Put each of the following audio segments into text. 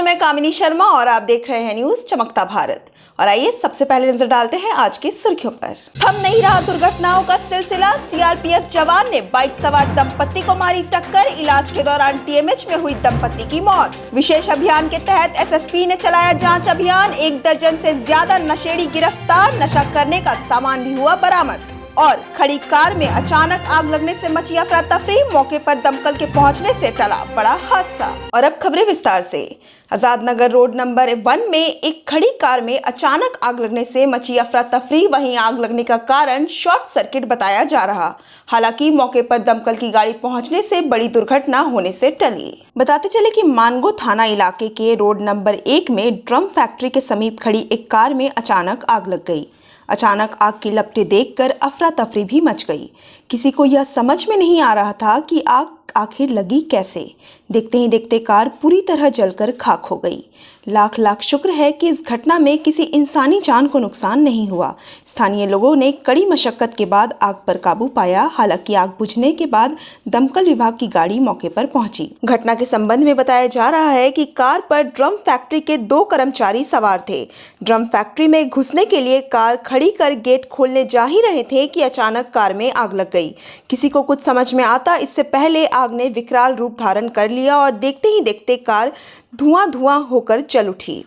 नमस्कार, मैं कामिनी शर्मा और आप देख रहे हैं न्यूज चमकता भारत। और आइए सबसे पहले नजर डालते हैं आज की सुर्खियों पर। थम नहीं रहा दुर्घटनाओं का सिलसिला। सीआरपीएफ जवान ने बाइक सवार दंपत्ति को मारी टक्कर। इलाज के दौरान टीएमएच में हुई दंपत्ति की मौत। विशेष अभियान के तहत एसएसपी ने चलाया जांच अभियान। 1 दर्जन से ज्यादा नशेड़ी गिरफ्तार। नशा करने का सामान भी हुआ बरामद। और खड़ी कार में अचानक आग लगने से मची अफरा तफरी। मौके पर दमकल के पहुंचने से टला बड़ा हादसा। और अब खबरें विस्तार से। आजाद नगर रोड नंबर 1 में एक खड़ी कार में अचानक आग लगने से मची अफरा तफरी। वहीं आग लगने का कारण शॉर्ट सर्किट बताया जा रहा। हालांकि मौके पर दमकल की गाड़ी पहुंचने से बड़ी दुर्घटना होने से टली। बताते चले कि मानगो थाना इलाके के रोड नंबर 1 में ड्रम फैक्ट्री के समीप खड़ी एक कार में अचानक आग लग गई। अचानक आग की लपटें देखकर अफरा तफरी भी मच गई। किसी को यह समझ में नहीं आ रहा था कि आग आखिर लगी कैसे। देखते ही देखते कार पूरी तरह जलकर खाक हो गई। लाख लाख शुक्र है कि इस घटना में किसी इंसानी जान को नुकसान नहीं हुआ। स्थानीय लोगों ने कड़ी मशक्कत के बाद आग पर काबू पाया। हालांकि आग बुझने के बाद दमकल विभाग की गाड़ी मौके पर पहुंची। घटना के संबंध में बताया जा रहा है कि कार पर ड्रम फैक्ट्री के 2 कर्मचारी सवार थे। ड्रम फैक्ट्री में घुसने के लिए कार खड़ी कर गेट खोलने जा ही रहे थे कि अचानक कार में आग लग गई। किसी को कुछ समझ में आता इससे पहले आग ने विकराल रूप धारण कर लिया और देखते ही देखते कार धुआं होकर जल उठी।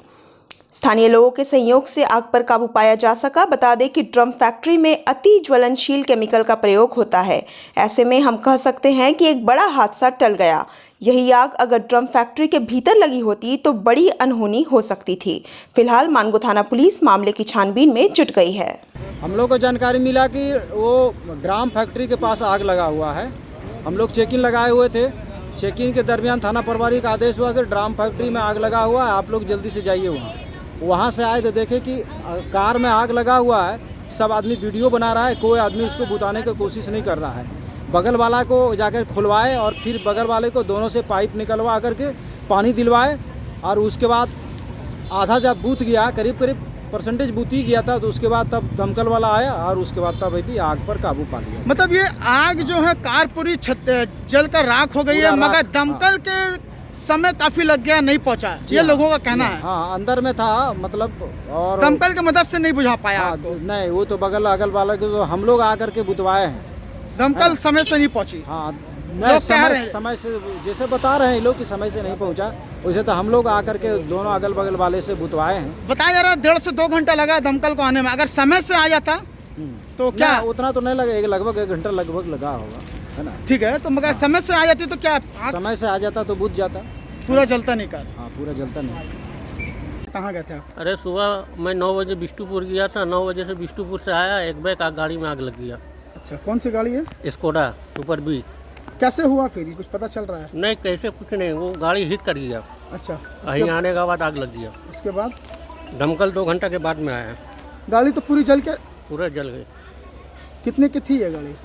स्थानीय लोगों के सहयोग से आग पर काबू पाया जा सका। बता दें कि ड्रम फैक्ट्री में अति ज्वलनशील केमिकल का प्रयोग होता है। ऐसे में हम कह सकते हैं कि एक बड़ा हादसा टल गया। यही आग अगर ड्रम फैक्ट्री के भीतर लगी होती तो बड़ी अनहोनी हो सकती थी। फिलहाल मानगो थाना पुलिस मामले की छानबीन में जुट गई है। हम लोग को जानकारी मिला कि वो ड्रम फैक्ट्री के पास आग लगा हुआ है। हम लोग चेकिंग लगाए हुए थे। चेकिंग के दरमियान थाना प्रभारी का आदेश हुआ कि ड्रम फैक्ट्री में आग लगा हुआ है, आप लोग जल्दी से जाइए वहाँ से आए तो देखे कि कार में आग लगा हुआ है। सब आदमी वीडियो बना रहा है, कोई आदमी उसको बुझाने की कोशिश नहीं कर रहा है। बगल वाला को जाकर खुलवाए और फिर बगल वाले को दोनों से पाइप निकलवा करके पानी दिलवाए। और उसके बाद आधा जब बूथ गया, करीब परसेंटेज बूथ ही गया था, तो उसके बाद तब दमकल वाला आया और उसके बाद तब भी आग पर काबू पा लिया। मतलब ये आग जो है कार पूरी जल कर राख हो गई है, मगर दमकल के समय काफी लग गया, नहीं पहुंचा, ये लोगों का कहना है। हाँ, अंदर में था मतलब, और दमकल की मदद से नहीं बुझा पाया। नहीं, वो तो बगल अगल वाला के तो हम लोग आकर के बुझवाए हैं। दमकल समय से नहीं पहुंची। हाँ, नहीं, समय से जैसे बता रहे हैं लोग कि समय से नहीं पहुंचा, वैसे तो हम लोग आकर के दोनों अगल बगल वाले से बुतवाए हैं। बताया जा रहा है 1.5 से 2 घंटा लगा दमकल को आने में। अगर समय से आ जाता तो क्या उतना तो नहीं लगेगा, लगभग 1 घंटा लगभग लगा होगा, है ना। ठीक है, तो मगर समय से आ जाती तो क्या समय से आ जाता तो बुझ जाता, पूरा जलता नहीं कार। हाँ, पूरा जलता नहीं। कहाँ गए थे आप? अरे सुबह मैं 9 बजे बिष्टुपुर गया था। 9 बजे से बिष्टुपुर से आया, एक बैग गाड़ी में आग लग गया। अच्छा, कौन सी गाड़ी है? Skoda Superb. कैसे हुआ फिर, कुछ पता चल रहा है? नहीं, कैसे कुछ नहीं, वो गाड़ी हिट कर गया। अच्छा, कहीं आने के बाद आग लग गया। उसके बाद दमकल 2 घंटा के बाद में आया। गाड़ी तो पूरी जल के पूरा जल गई। कितने की थी ये गाड़ी?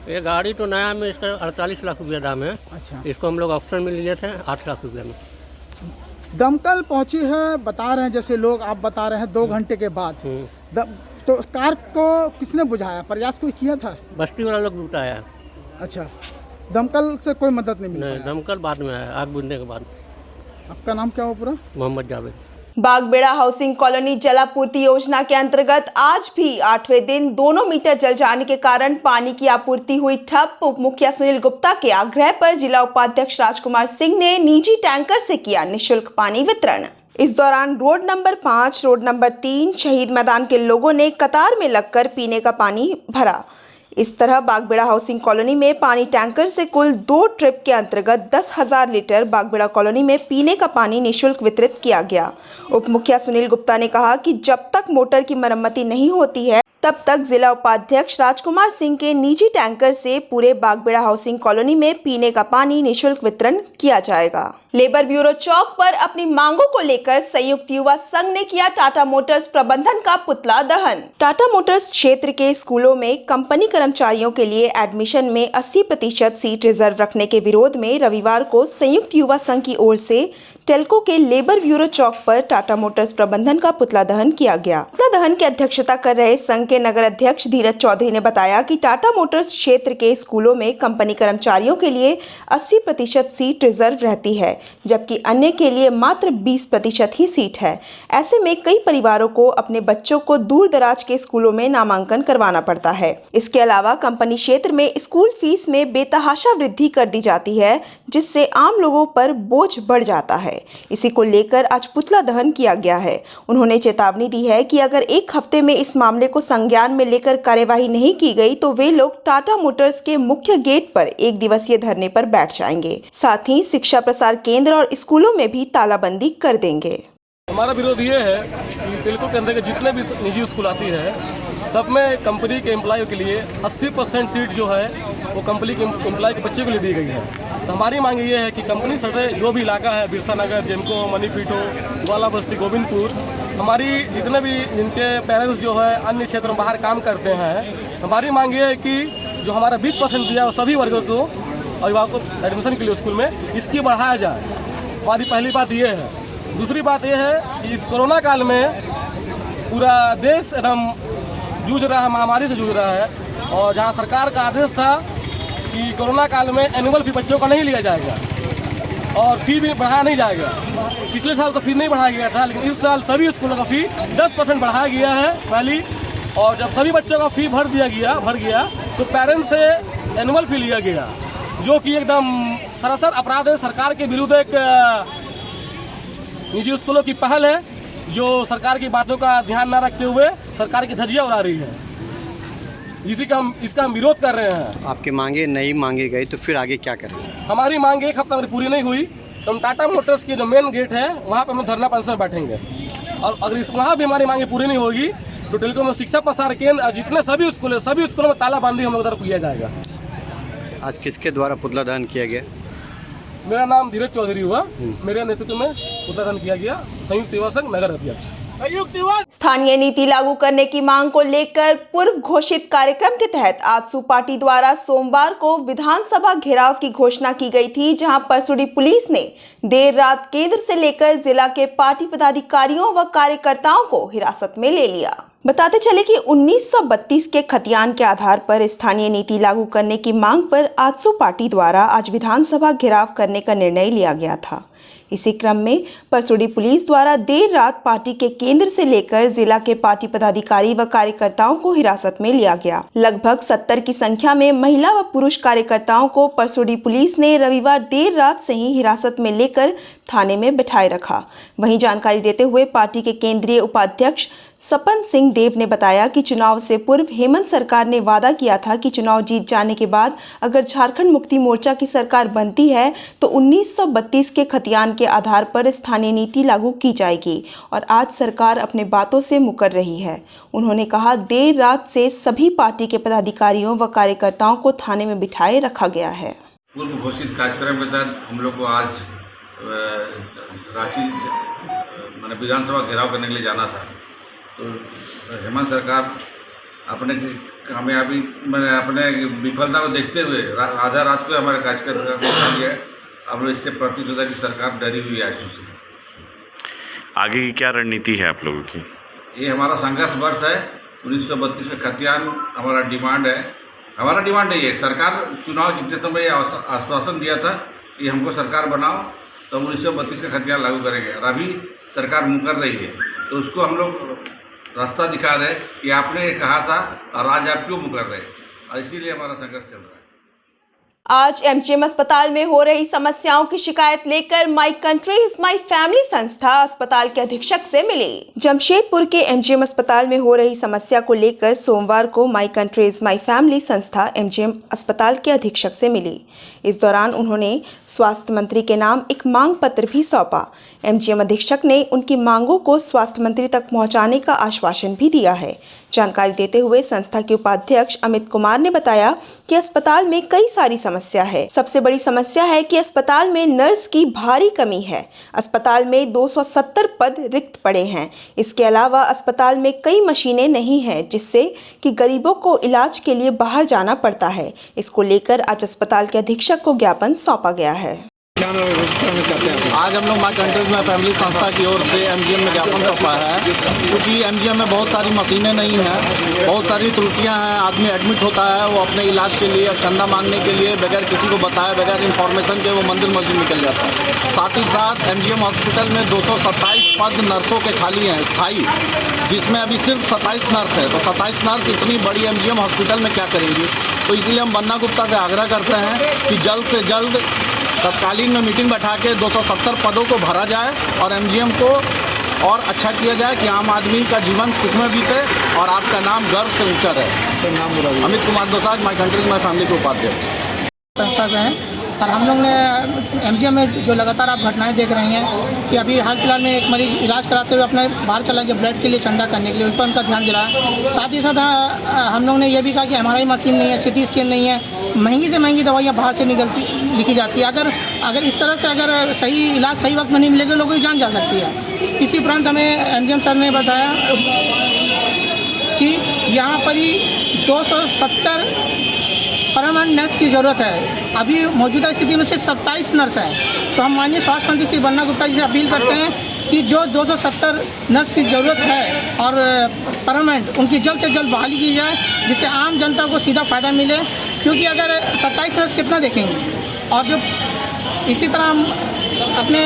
ये गाड़ी तो नया में इसका 48 लाख रुपया दाम है। अच्छा, इसको हम लोग ऑप्शन में लिए थे 8 लाख रुपया में। दमकल पहुंची है, बता रहे हैं जैसे लोग, आप बता रहे हैं 2 घंटे के बाद। तो कार को किसने बुझाया? प्रयास कोई किया था? बस्ती वाला लोग लुटाया। अच्छा, दमकल से कोई मदद नहीं मिली? नहीं, दमकल बाद में आया, आग बुझने के बाद। आपका नाम क्या हुआ पूरा? मोहम्मद जावेद। बागबेड़ा हाउसिंग कॉलोनी जलापूर्ति योजना के अंतर्गत आज भी 8वें दिन 2 मीटर जल जाने के कारण पानी की आपूर्ति हुई ठप। उप मुखिया सुनील गुप्ता के आग्रह पर जिला उपाध्यक्ष राजकुमार सिंह ने निजी टैंकर से किया निःशुल्क पानी वितरण। इस दौरान रोड नंबर 5, रोड नंबर 3, शहीद मैदान के लोगों ने कतार में लगकर पीने का पानी भरा। इस तरह बागबेड़ा हाउसिंग कॉलोनी में पानी टैंकर से कुल 2 ट्रिप के अंतर्गत 10,000 लीटर बागबेड़ा कॉलोनी में पीने का पानी निःशुल्क वितरित किया गया। उप मुखिया सुनील गुप्ता ने कहा कि जब तक मोटर की मरम्मती नहीं होती है तब तक जिला उपाध्यक्ष राजकुमार सिंह के निजी टैंकर से पूरे बागबेड़ा हाउसिंग कॉलोनी में पीने का पानी निःशुल्क वितरण किया जाएगा। लेबर ब्यूरो चौक पर अपनी मांगों को लेकर संयुक्त युवा संघ ने किया टाटा मोटर्स प्रबंधन का पुतला दहन। टाटा मोटर्स क्षेत्र के स्कूलों में कंपनी कर्मचारियों के लिए एडमिशन में 80% सीट रिजर्व रखने के विरोध में रविवार को संयुक्त युवा संघ की ओर से टेल्को के लेबर ब्यूरो चौक पर टाटा मोटर्स प्रबंधन का पुतला दहन किया गया। पुतला दहन की अध्यक्षता कर रहे संघ के नगर अध्यक्ष धीरज चौधरी ने बताया कि टाटा मोटर्स क्षेत्र के स्कूलों में कंपनी कर्मचारियों के लिए 80% सीट रिजर्व रहती है, जबकि अन्य के लिए मात्र 20% ही सीट है। ऐसे में कई परिवारों को अपने बच्चों को दूर दराज के स्कूलों में नामांकन करवाना पड़ता है। इसके अलावा कंपनी क्षेत्र में स्कूल फीस में बेतहाशा वृद्धि कर दी जाती है, जिससे आम लोगों पर बोझ बढ़ जाता है। इसी को लेकर आज पुतला दहन किया गया है। उन्होंने चेतावनी दी है कि अगर एक हफ्ते में इस मामले को संज्ञान में लेकर कार्यवाही नहीं की गई तो वे लोग टाटा मोटर्स के मुख्य गेट पर 1 दिवसीय धरने पर बैठ जाएंगे। साथ ही शिक्षा प्रसार केंद्र और स्कूलों में भी तालाबंदी कर देंगे। हमारा विरोध ये है कि टेल्को के अंदर के जितने भी निजी स्कूल आती है सब में कंपनी के एम्प्लॉय के लिए 80% सीट जो है वो कंपनी के एम्प्लॉय के बच्चे के लिए दी गई है। तो हमारी मांग ये है कि कंपनी से जो भी इलाका है, बिरसा नगर, जेमको, मणिपीटो, ग्वाला बस्ती, गोविंदपुर, हमारी जितने भी जिनके पेरेंट्स जो है अन्य क्षेत्रों में बाहर काम करते हैं, हमारी मांग ये है कि जो हमारा 20% दिया है सभी वर्गों को अभिभावकों को एडमिशन के लिए स्कूल में इसकी बढ़ाया जाए। हमारी पहली बात ये है। दूसरी बात यह है कि इस कोरोना काल में पूरा देश एकदम जूझ रहा है, महामारी से जूझ रहा है, और जहां सरकार का आदेश था कि कोरोना काल में एनुअल फी बच्चों का नहीं लिया जाएगा और फी भी बढ़ाया नहीं जाएगा। पिछले साल तो फी नहीं बढ़ाया गया था, लेकिन इस साल सभी स्कूलों का फी 10% बढ़ाया गया है पहली, और जब सभी बच्चों का फी भर गया तो पेरेंट्स से एनुअल फी लिया गया, जो कि एकदम सरासर अपराध है। सरकार के विरुद्ध एक निजी स्कूलों की पहल है जो सरकार की बातों का ध्यान न रखते हुए सरकार की धज्जियां उड़ा रही है। इसका हम विरोध कर रहे हैं। आपकी मांगे नहीं मांगी गई तो फिर आगे क्या करेंगे? हमारी मांग 1 हफ्ता में पूरी नहीं हुई तो हम टाटा मोटर्स की जो मेन गेट है वहाँ पर हम धरना प्रदर्शन में बैठेंगे, और अगर वहाँ भी हमारी मांगे पूरी नहीं होगी तो टेल्को में शिक्षा प्रसार केंद्र और जितने सभी स्कूलों में तालाबंदी हम लोग उधर किया जाएगा। आज किसके द्वारा पुतला दहन किया गया? मेरा नाम धीरज चौधरी हुआ, मेरे नेतृत्व में पुतला दहन किया गया, संयुक्त युवा संघ नगर अध्यक्ष। स्थानीय नीति लागू करने की मांग को लेकर पूर्व घोषित कार्यक्रम के तहत आजसू पार्टी द्वारा सोमवार को विधानसभा घेराव की घोषणा की गई थी, जहां परसुडी पुलिस ने देर रात केंद्र से लेकर जिला के पार्टी पदाधिकारियों व कार्यकर्ताओं को हिरासत में ले लिया। बताते चले कि 1932 के खतियान के आधार पर स्थानीय नीति लागू करने की मांग पर आजसू पार्टी द्वारा आज विधानसभा घेराव करने का निर्णय लिया गया था। इसी क्रम में परसुडी पुलिस द्वारा देर रात पार्टी के केंद्र से लेकर जिला के पार्टी पदाधिकारी व कार्यकर्ताओं को हिरासत में लिया गया। लगभग 70 की संख्या में महिला व पुरुष कार्यकर्ताओं को परसुडी पुलिस ने रविवार देर रात से ही हिरासत में लेकर थाने में बिठाए रखा। वहीं जानकारी देते हुए पार्टी के केंद्रीय उपाध्यक्ष सपन सिंह देव ने बताया कि चुनाव से पूर्व हेमंत सरकार ने वादा किया था कि चुनाव जीत जाने के बाद अगर झारखंड मुक्ति मोर्चा की सरकार बनती है तो 1932 के खतियान के आधार पर स्थानीय नीति लागू की जाएगी, और आज सरकार अपने बातों से मुकर रही है। उन्होंने कहा देर रात से सभी पार्टी के पदाधिकारियों व कार्यकर्ताओं को थाने में बिठाए रखा गया है। पूर्व घोषित कार्यक्रम के तहत हम लोग को आज रांची विधानसभा घेराव करने के लिए जाना था, तो हेमंत सरकार अपने कामयाबी अपने विफलता को देखते हुए आधा रात को हमारे कार्यक्रम को उठा लिया है। अब इससे प्रतीत होता है कि सरकार डरी हुई है। आगे की क्या रणनीति है आप लोगों की? ये हमारा संघर्ष वर्ष है। 1932 का खतियान हमारा डिमांड है। हमारा डिमांड है ये, सरकार चुनाव जीतते समय आश्वासन दिया था कि हमको सरकार बनाओ तो 1932 का खतियान लागू करेंगे, और अभी सरकार मुकर रही है। तो उसको हम लोग रास्ता दिखा रहे कि आपने कहा था और आज आप क्यों मुकर रहे, और इसीलिए हमारा संघर्ष चल रहा है। आज एमजीएम अस्पताल में हो रही समस्याओं की शिकायत लेकर my country is my family संस्था अस्पताल के अधीक्षक से मिली। जमशेदपुर के एमजीएम अस्पताल में हो रही समस्या को लेकर सोमवार को my country is my family संस्था एमजीएम अस्पताल के अधीक्षक से मिली। इस दौरान उन्होंने स्वास्थ्य मंत्री के नाम एक मांग पत्र भी सौंपा। एमजीएम अधीक्षक ने उनकी मांगों को स्वास्थ्य मंत्री तक पहुंचाने का आश्वासन भी दिया है। जानकारी देते हुए संस्था के उपाध्यक्ष अमित कुमार ने बताया कि अस्पताल में कई सारी समस्या है। सबसे बड़ी समस्या है कि अस्पताल में नर्स की भारी कमी है। अस्पताल में 270 पद रिक्त पड़े हैं। इसके अलावा अस्पताल में कई मशीनें नहीं हैं, जिससे कि गरीबों को इलाज के लिए बाहर जाना पड़ता है। इसको लेकर आज अस्पताल के अधीक्षक को ज्ञापन सौंपा गया है। क्या नाम है? चाहते हैं? आज हम लोग माई कंट्रीज में फैमिली संस्था की ओर से एमजीएम में ज्ञापन सौंपा है, क्योंकि एमजीएम में बहुत सारी मशीनें नहीं हैं, बहुत सारी त्रुटियां हैं। आदमी एडमिट होता है, वो अपने इलाज के लिए चंदा मांगने के लिए बगैर किसी को बताए, बगैर इन्फॉर्मेशन के वो मंदिर मस्जिद निकल जाता है। साथ ही साथ एमजीएम हॉस्पिटल में 227 पद नर्सों के खाली हैं स्थायी, जिसमें अभी सिर्फ 27 नर्स है। तो 27 नर्स इतनी बड़ी एमजीएम हॉस्पिटल में क्या करेंगी? तो इसलिए हम बन्ना गुप्ता से आग्रह करते हैं कि जल्द से जल्द तत्कालीन में मीटिंग बैठा के 270 पदों को भरा जाए और एमजीएम को और अच्छा किया जाए कि आम आदमी का जीवन सुख में बीते और आपका नाम गर्व से ऊंचा रहे। नाम अमित कुमार दोसांझ, माई कंट्रीज माई फैमिली के उपाध्यक्ष संस्था से हैं। और हम लोग ने एमजीएम में जो लगातार आप घटनाएं देख रही हैं कि अभी हाल फिलहाल में एक मरीज इलाज कराते हुए अपने बाहर चला गया ब्लड के लिए चंदा करने के लिए, उस पर उनका ध्यान दिला। साथ ही साथ हम लोग ने यह भी कहा कि एमआरआई मशीन नहीं है, सिटी स्कैन नहीं है, महंगी से महंगी दवाइयाँ बाहर से लिखी जाती है। अगर इस तरह से अगर सही इलाज सही वक्त में नहीं मिलेगा, लोगों की जान जा सकती है। इसी उपरांत हमें एमजीएम सर ने बताया कि यहाँ पर ही 270 परमानेंट नर्स की ज़रूरत है। अभी मौजूदा स्थिति में से 27 नर्स हैं। तो हम माननीय स्वास्थ्य मंत्री श्री बन्ना गुप्ता जी से अपील करते हैं कि जो 270 नर्स की ज़रूरत है और परमानेंट, उनकी जल्द से जल्द बहाली की जाए, जिससे आम जनता को सीधा फ़ायदा मिले। क्योंकि अगर 27 नर्स कितना देखेंगे। और जो इसी तरह हम अपने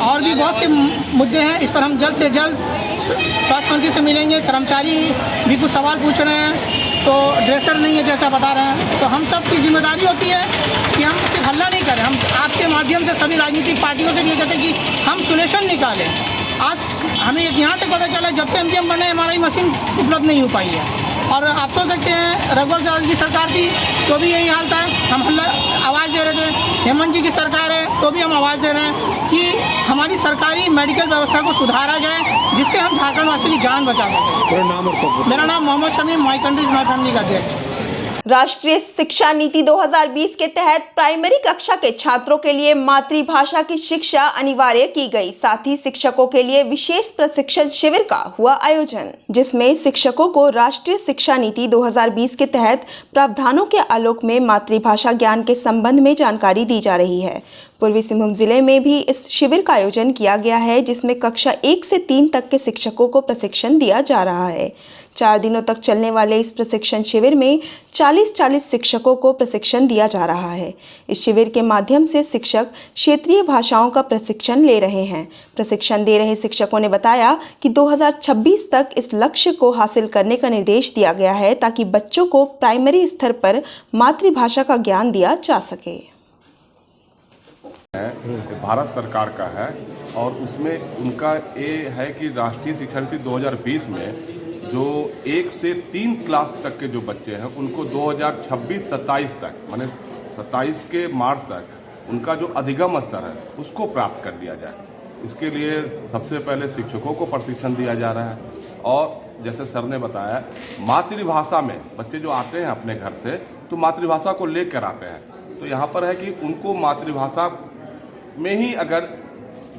और भी बहुत से मुद्दे हैं, इस पर हम जल्द से जल्द स्वास्थ्य मंत्री से मिलेंगे। कर्मचारी भी कुछ सवाल पूछ रहे हैं, तो ड्रेसर नहीं है जैसा बता रहे हैं। तो हम सब की जिम्मेदारी होती है कि हम सिर्फ हल्ला नहीं करें, हम आपके माध्यम से सभी राजनीतिक पार्टियों से भी ये कहते हैं कि हम सोल्यूशन निकालें। आज हमें यहाँ तक पता चला जब से एमजीएम बने एमआरआई मशीन उपलब्ध नहीं हो पाई है। और आप सोच सकते हैं रघुवर दास की सरकार थी तो भी यही हाल था, हम हल्ला आवाज़ दे रहे थे। हेमंत जी की सरकार है तो भी हम आवाज़ दे रहे हैं कि हमारी सरकारी मेडिकल व्यवस्था को सुधारा जाए, जिससे हम झारखंड वासियों की जान बचा सकें। मेरा नाम मोहम्मद शमीम, माई कंट्रीज माई फैमिली का अध्यक्ष। राष्ट्रीय शिक्षा नीति 2020 के तहत प्राइमरी कक्षा के छात्रों के लिए मातृभाषा की शिक्षा अनिवार्य की गई। साथ ही शिक्षकों के लिए विशेष प्रशिक्षण शिविर का हुआ आयोजन, जिसमें शिक्षकों को राष्ट्रीय शिक्षा नीति 2020 के तहत प्रावधानों के आलोक में मातृभाषा ज्ञान के संबंध में जानकारी दी जा रही है। पूर्वी सिंहभूम जिले में भी इस शिविर का आयोजन किया गया है, जिसमें कक्षा 1 से 3 तक के शिक्षकों को प्रशिक्षण दिया जा रहा है। 4 दिनों तक चलने वाले इस प्रशिक्षण शिविर में 40-40 शिक्षकों को प्रशिक्षण दिया जा रहा है। इस शिविर के माध्यम से शिक्षक क्षेत्रीय भाषाओं का प्रशिक्षण ले रहे हैं। प्रशिक्षण दे रहे शिक्षकों ने बताया कि 2026 तक इस लक्ष्य को हासिल करने का निर्देश दिया गया है, ताकि बच्चों को प्राइमरी स्तर पर मातृभाषा का ज्ञान दिया जा सके। भारत सरकार का है और उसमें उनका ये है कि राष्ट्रीय शिक्षा नीति 2020 में जो 1 से 3 क्लास तक के जो बच्चे हैं उनको 2026-27 तक, माने 27 के मार्च तक उनका जो अधिगम स्तर है उसको प्राप्त कर लिया जाए। इसके लिए सबसे पहले शिक्षकों को प्रशिक्षण दिया जा रहा है। और जैसे सर ने बताया, मातृभाषा में बच्चे जो आते हैं अपने घर से तो मातृभाषा को लेकर आते हैं। तो यहाँ पर है कि उनको मातृभाषा में ही अगर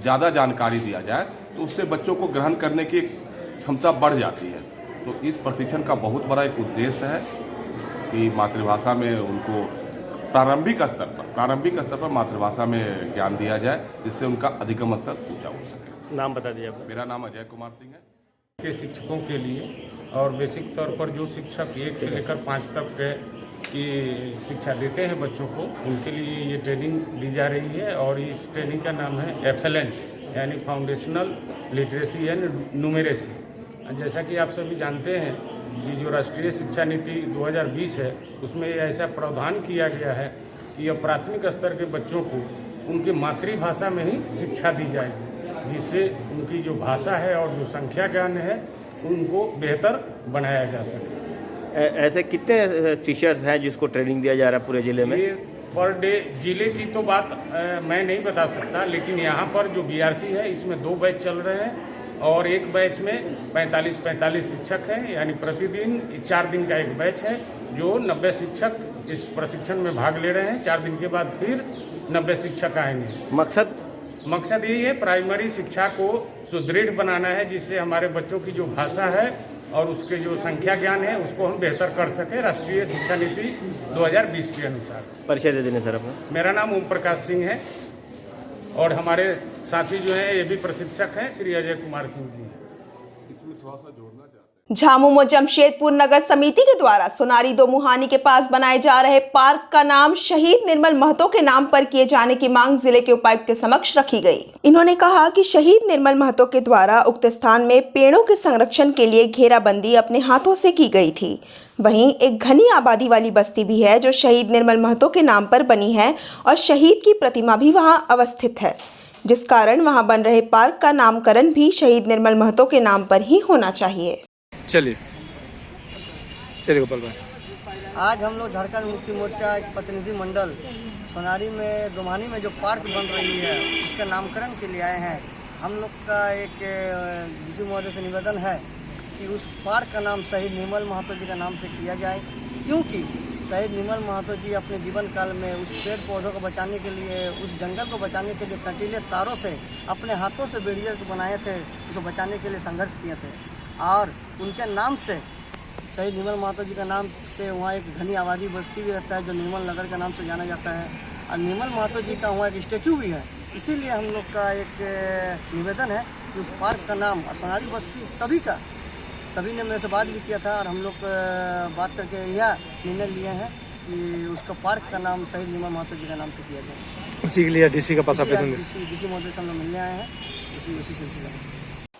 ज़्यादा जानकारी दिया जाए तो उससे बच्चों को ग्रहण करने की क्षमता बढ़ जाती है। तो इस प्रशिक्षण का बहुत बड़ा एक उद्देश्य है कि मातृभाषा में उनको प्रारंभिक स्तर पर मातृभाषा में ज्ञान दिया जाए, जिससे उनका अधिगम स्तर ऊंचा हो सके। नाम बता दीजिए आप। मेरा नाम अजय कुमार सिंह है। के शिक्षकों के लिए और बेसिक तौर पर जो शिक्षक 1 से लेकर 5 तक की शिक्षा देते हैं बच्चों को, उनके लिए ये ट्रेनिंग दी जा रही है। और इस ट्रेनिंग का नाम है FLN, यानी फाउंडेशनल लिटरेसी एंड न्यूमेरेसी। जैसा कि आप सभी जानते हैं कि जो राष्ट्रीय शिक्षा नीति 2020 है उसमें ऐसा प्रावधान किया गया है कि अब प्राथमिक स्तर के बच्चों को उनकी मातृभाषा में ही शिक्षा दी जाएगी, जिससे उनकी जो भाषा है और जो संख्या ज्ञान है उनको बेहतर बनाया जा सके। ऐसे कितने टीचर्स हैं जिसको ट्रेनिंग दिया जा रहा है पूरे ज़िले में? ये पर डे जिले की तो बात मैं नहीं बता सकता, लेकिन यहाँ पर जो BRC है इसमें 2 बैच चल रहे हैं और एक बैच में 45 शिक्षक हैं, यानी प्रतिदिन 4 दिन का एक बैच है जो 90 शिक्षक इस प्रशिक्षण में भाग ले रहे हैं। 4 दिन के बाद फिर 90 शिक्षक आएंगे। मकसद यही है प्राइमरी शिक्षा को सुदृढ़ बनाना है, जिससे हमारे बच्चों की जो भाषा है और उसके जो संख्या ज्ञान है उसको हम बेहतर कर सके राष्ट्रीय शिक्षा नीति 2020 के अनुसार। परिचय दे देने सर अपना। मेरा नाम ओम प्रकाश सिंह है। और हमारे साथी जो हैं ये भी प्रशिक्षक हैं, श्री अजय कुमार सिंह जी। इसमें थोड़ा सा जोड़ना चाहते हैं। झामुमो जमशेदपुर नगर समिति के द्वारा सोनारी दो मुहानी के पास बनाए जा रहे पार्क का नाम शहीद निर्मल महतो के नाम पर किए जाने की मांग जिले के उपायुक्त के समक्ष रखी गई। इन्होंने कहा कि शहीद निर्मल महतो के द्वारा उक्त स्थान में पेड़ों के संरक्षण के लिए घेराबंदी अपने हाथों से की गई थी। वहीं एक घनी आबादी वाली बस्ती भी है जो शहीद निर्मल महतो के नाम पर बनी है और शहीद की प्रतिमा भी वहां अवस्थित है, जिस कारण वहां बन रहे पार्क का नामकरण भी शहीद निर्मल महतो के नाम पर ही होना चाहिए। चलिए गोपाल भाई। आज हम लोग झारखंड मुक्ति मोर्चा एक प्रतिनिधि मंडल सोनारी में दोमानी में जो पार्क बन रही है उसका नामकरण के लिए आए हैं। हम लोग का एक डीसी महोदय से निवेदन है कि उस पार्क का नाम शहीद निर्मल महतो जी का नाम पे किया जाए, क्योंकि शहीद निर्मल महतो जी अपने जीवन काल में उस पेड़ पौधों को बचाने के लिए, उस जंगल को बचाने के लिए कंटीले तारों से अपने हाथों से बैरियर को बनाए थे, उसको बचाने के लिए संघर्ष किए थे और उनके नाम से शहीद निर्मल महतो जी का नाम से वहाँ एक घनी आबादी बस्ती भी रहता है जो निर्मल नगर के नाम से जाना जाता है और निर्मल महतो जी का वहाँ एक स्टेचू भी है। इसीलिए हम लोग का एक निवेदन है कि उस पार्क का नाम सोनारी बस्ती सभी ने मेरे से बात भी किया था और हम लोग बात करके यह निर्णय लिए हैं कि उसका पार्क का नाम शहीद निर्मल महतो जी का नाम पे किया जाए। उसी के लिए डीसी का पास डीसी महोदय से हम लोग मिलने आए हैं उसी सिलसिले में।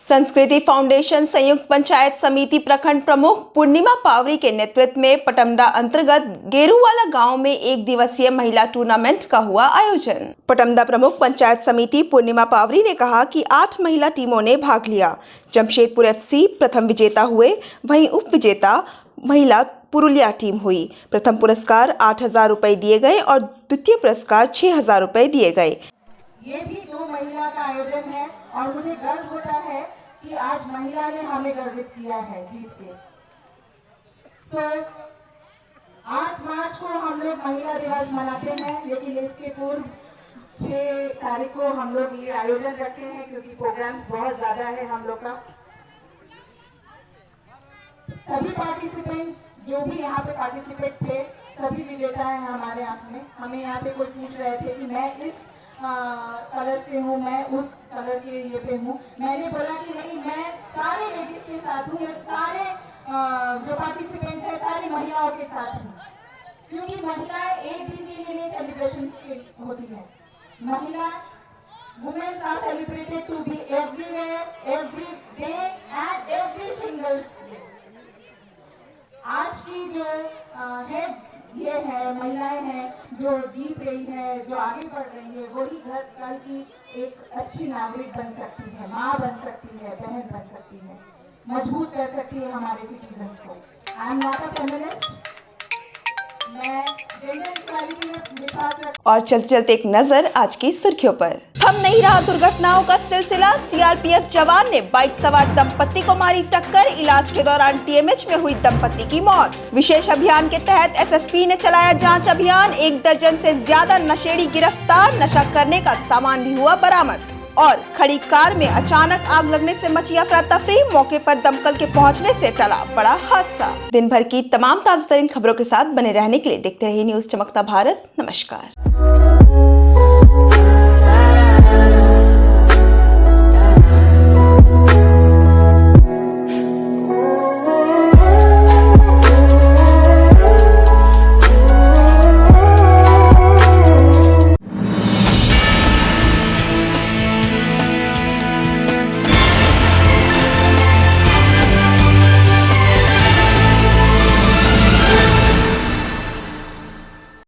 संस्कृति फाउंडेशन संयुक्त पंचायत समिति प्रखंड प्रमुख पूर्णिमा पावरी के नेतृत्व में पटमदा अंतर्गत गेरूवाला गांव में एक दिवसीय महिला टूर्नामेंट का हुआ आयोजन। पटमदा प्रमुख पंचायत समिति पूर्णिमा पावरी ने कहा कि 8 महिला टीमों ने भाग लिया। जमशेदपुर FC प्रथम विजेता हुए, वहीं उप विजेता महिला पुरुलिया टीम हुई। प्रथम पुरस्कार 8,000 रुपए दिए गए और द्वितीय पुरस्कार 6,000 रुपए दिए गए। ये भी 2 महिला का आयोजन है और मुझे गर्व होता है कि आज महिला ने हमें गर्वित किया है जीत के। 8 मार्च को हम लोग महिला दिवस मनाते हैं, लेकिन इसके पूर्व 6 तारीख को हम लोग ये आयोजन रखते हैं क्योंकि प्रोग्राम्स बहुत ज्यादा है हम लोग का। सभी पार्टिसिपेंट्स जो भी यहाँ पे पार्टिसिपेट थे सभी विजेता हैं हमारे यहाँ में। हमें यहाँ पे कोई पूछ रहे थे कि मैं इस कलर से हूँ, मैं उस कलर के ये पे हूँ। मैंने बोला कि नहीं, मैं सारे लेडीज के साथ हूँ, मैं सारे जो पार्टिसिपेंट है सारी महिलाओं के साथ हूँ, क्योंकि महिलाएं एक दिन के लिए सेलिब्रेशन होती है। महिला women's are celebrated to be everywhere, every day and every single day. आज की जो है ये है महिलाएं हैं जो जीत रही है, जो आगे बढ़ रही है, वही घर कल की एक अच्छी नागरिक बन सकती है, माँ बन सकती है, बहन बन सकती है, मजबूत कर सकती है हमारे सिटीजन्स को। I am not a feminist, मैं जेंडर इक्वालिटी में विश्वास रखती हूं। और चलते चलते एक नजर आज की सुर्खियों पर। थम नहीं रहा दुर्घटनाओं का सिलसिला। CRPF जवान ने बाइक सवार दंपत्ति को मारी टक्कर, इलाज के दौरान TMH में हुई दंपत्ति की मौत। विशेष अभियान के तहत SSP ने चलाया जांच अभियान, 1 दर्जन से ज्यादा नशेड़ी गिरफ्तार, नशा करने का सामान भी हुआ बरामद। और खड़ी कार में अचानक आग लगने से मची अफरा तफरी, मौके पर दमकल के पहुंचने से टला बड़ा हादसा। दिन भर की तमाम ताजा तरीन खबरों के साथ बने रहने के लिए देखते रहिए न्यूज़ चमकता भारत। नमस्कार।